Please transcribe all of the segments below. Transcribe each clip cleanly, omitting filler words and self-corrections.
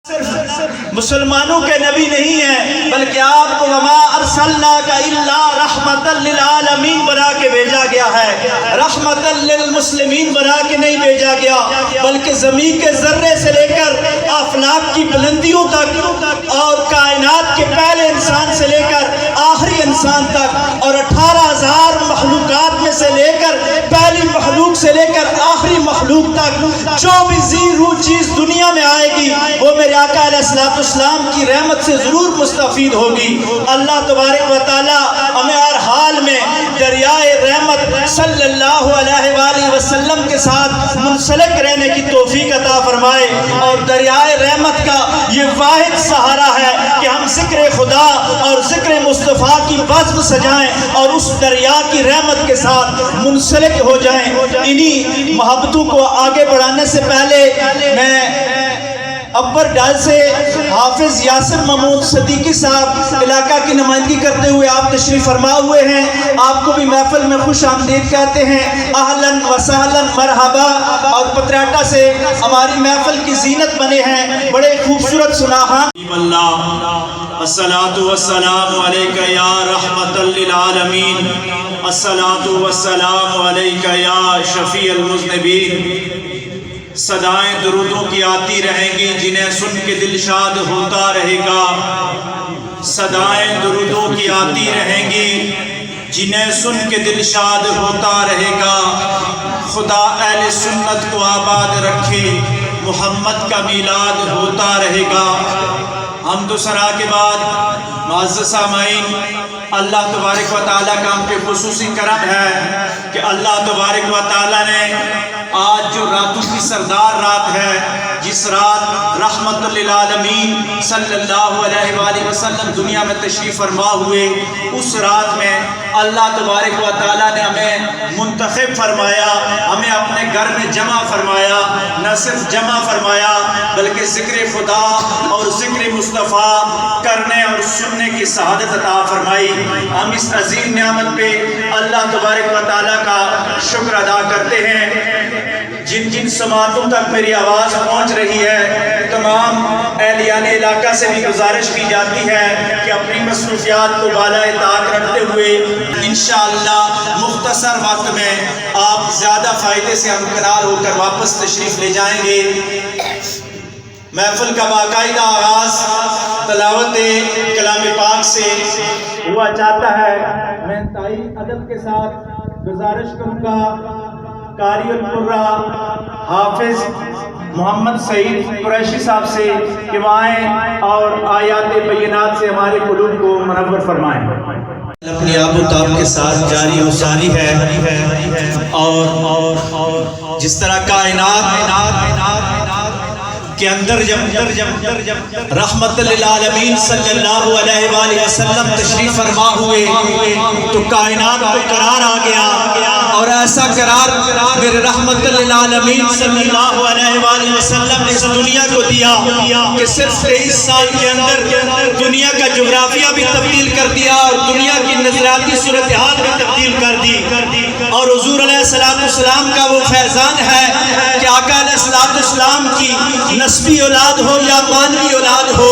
صرف مسلمانوں کے نبی نہیں ہیں بلکہ آپ کو وما ارسلناک الا رحمت للعالمین بنا کے بھیجا گیا ہے. رحمت للمسلمین بنا کے نہیں بھیجا گیا بلکہ زمین کے ذرے سے لے کر آفلاق کی بلندیوں تک اور کائنات کے پہلے انسان سے لے کر آخری انسان تک اور 18,000 مخلوقات میں سے لے کر پہلی مخلوق سے لے کر آخری مخلوق تک جو بھی ذی روح چیز دنیا میں آئے گی وہ میرے آقا علیہ السلام کی رحمت سے ضرور مستفید ہوگی. اللہ تبارک و تعالی ہمیں ہر حال میں دریائے رحمت صلی اللہ علیہ وآلہ وسلم کے ساتھ منسلک رہنے کی توفیق عطا فرمائے. اور دریائے رحمت کا یہ واحد سہارا ہے کہ ہم ذکر خدا اور ذکر مصطفیٰ کی بزم سجائیں اور اس دریا کی رحمت کے ساتھ منسلک ہو جائیں. انہی محبتوں کو آگے بڑھانے سے پہلے میں اپر ڈال سے حافظ یاسر محمود صدیقی صاحب علاقہ کی نمائندگی کرتے ہوئے آپ تشریف فرما ہوئے ہیں. آپ کو بھی محفل میں خوش آمدید کہتے ہیں. اہلاً و سہلاً مرحبا. اور پتراٹا سے ہماری محفل کی زینت بنے ہیں بڑے خوبصورت سناہان. الصلاۃ والسلام علیک یا رحمت للعالمین. الصلاۃ والسلام علیک یا شفیع المذنبین. صدائیں درودوں کی آتی رہیں گی جنہیں سن کے دل شاد ہوتا رہے گا. صدائیں درودوں کی آتی رہیں گی جنہیں سن کے دل شاد ہوتا رہے گا. خدا اہل سنت کو آباد رکھے محمد کا میلاد ہوتا رہے گا. حمد و ثنا کے بعد معزز سامعین، اللہ تبارک و تعالیٰ کا ہم پہ خصوصی کرم ہے کہ اللہ تبارک و تعالیٰ نے آج جو راتوں کی سردار رات ہے، جس رات رحمت للعالمین صلی اللہ علیہ وآلہ وسلم دنیا میں تشریف فرما ہوئے، اس رات میں اللہ تبارک و تعالیٰ نے ہمیں منتخب فرمایا، ہمیں اپنے گھر میں جمع فرمایا. نہ صرف جمع فرمایا بلکہ ذکر خدا اور ذکر مصطفیٰ کرنے اور سننے کی سعادت عطا فرمائی. ہم اس عظیم نعمت پہ اللہ تبارک و تعالیٰ کا شکر ادا کرتے ہیں. جن جن سماعتوں تک میری آواز پہنچ رہی ہے، تمام اہلیان علاقہ سے بھی گزارش کی جاتی ہے کہ اپنی مصروفیات کو بالائے طاق رکھتے ہوئے انشاءاللہ مختصر وقت میں آپ زیادہ فائدے سے ہمکنار ہو کر واپس تشریف لے جائیں گے. محفل کا باقاعدہ آغاز تلاوت کلام پاک سے ہوا چاہتا ہے. میں انتہائی ادب کے ساتھ گزارش کروں گا قاری القرآ حافظ محمد سعید قریشی صاحب سے کہ وہ آئیں اور آیات بینات سے ہمارے قلوب کو منور فرمائیں. اپنی آب و تاب کے ساتھ جاری و ساری ہے اور جس طرح کائنات کے اندر جب رحمت للعالمین صلی اللہ علیہ وآلہ وسلم تشریف فرما ہوئے تو کائنات کو قرار آ گیا. اور ایسا قرار میرے رحمت للعالمین صلی اللہ علیہ وآلہ وسلم نے اس دنیا کو دیا کہ صرف 23 سال کے اندر دنیا کا جغرافیہ بھی تبدیل کر دیا اور دنیا کی نظریاتی صورتحال بھی تبدیل کر دی. اور حضور علیہ السلام کا وہ فیضان ہے کہ آقا علیہ السلام کی نسبی اولاد ہو یا مانوی اولاد ہو،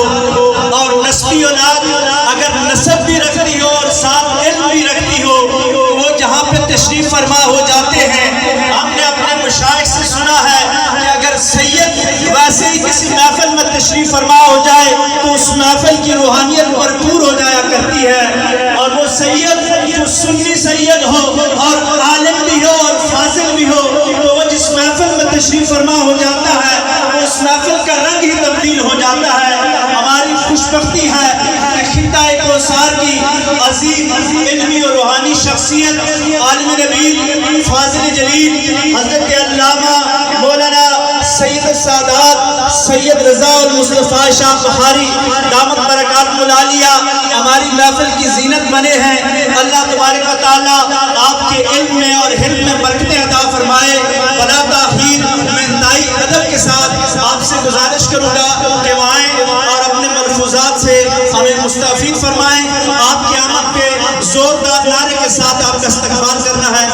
اور نسبی اولاد اگر نسب بھی رکھتی ہو اور ساتھ علم بھی رکھتی ہو تو وہ جہاں پہ تشریف فرما ہو جاتے ہیں. ہم نے اپنے مشائخ سے سنا ہے کہ اگر سید ویسے ہی کسی محفل میں تشریف فرما ہو جائے تو اس محفل کی روحانیت بھرپور ہو جایا کرتی ہے. اور وہ سید جو سنی سید ہو اور عالم بھی ہو اور فاضل بھی ہو تو وہ جس محفل میں تشریف فرما ہو جاتا ہے اس محفل کا رنگ ہی تبدیل ہو جاتا ہے. ہماری خوشبختی ہے کہ خطہ کوثر کی عظیم علمی اور روحانی شخصیت عالم نبیل فاضل جلیل حضرت علامہ مولانا سید السادات سید رضا المصطفیٰ شاہ بخاری دامت برکاتہ العالیہ ہماری محفل کی زینت بنے ہیں. اللہ تبارک و تعالیٰ آپ کے علم میں اور حلم میں برکتیں عطا فرمائے. بلا تاخیر میں انتہائی ادب کے ساتھ آپ سے گزارش کروں گا کہ وہ آئیں اور اپنے ملفوظات سے ہمیں مستفید فرمائیں. آپ کی آمد پہ زوردار نعرے کے ساتھ آپ کا استقبال کرنا ہے.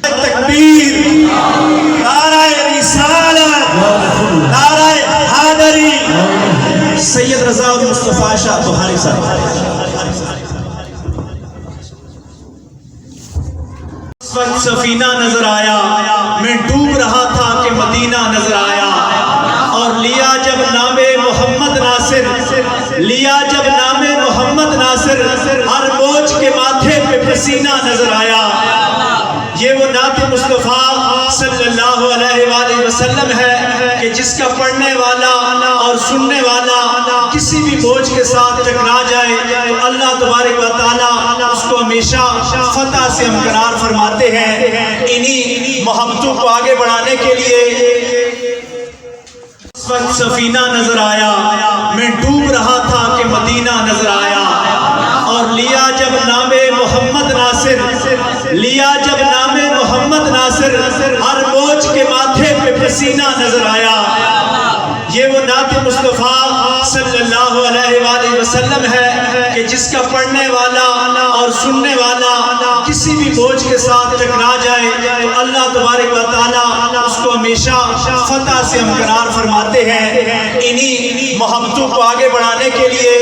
تکبیر، نعرہ رسالہ، پاشا بخاری صاحب. اس وقت سفینہ نظر آیا، میں ڈوب رہا تھا کہ مدینہ نظر آیا، اور لیا جب نام محمد ناصر، لیا جب نام محمد ناصر، ہر موج کے ماتھے پہ پسینہ نظر آیا. یہ وہ نعت مصطفیٰ صلی اللہ علیہ وآلہ وسلم ہے کہ جس کا پڑھنے والا اور سننے والا کسی بھی موج کے ساتھ ٹکرا جائے تو اللہ تبارک و تعالیٰ اس کو ہمیشہ فتح سے ہمکنار فرماتے ہیں. انہی محبتوں کو آگے بڑھانے کے لیے اس وقت سفینہ نظر آیا، میں ڈوب رہا تھا کہ مدینہ نظر آیا، اور لیا جب نام محمد ناصر، لیا جب نام محمد ناصر، ہر موج کے ماتھے پہ پسینہ نظر آیا. یہ وہ نعت مصطفیٰ صلی اللہ علیہ وآلہ وسلم ہے کہ جس کا پڑھنے والا اور سننے والا کسی بھی موج کے ساتھ ٹکرا جائے تو اللہ تبارک و تعالیٰ اس کو ہمیشہ فتح سے ہمکنار فرماتے ہیں. انہی محبتوں کو آگے بڑھانے کے لیے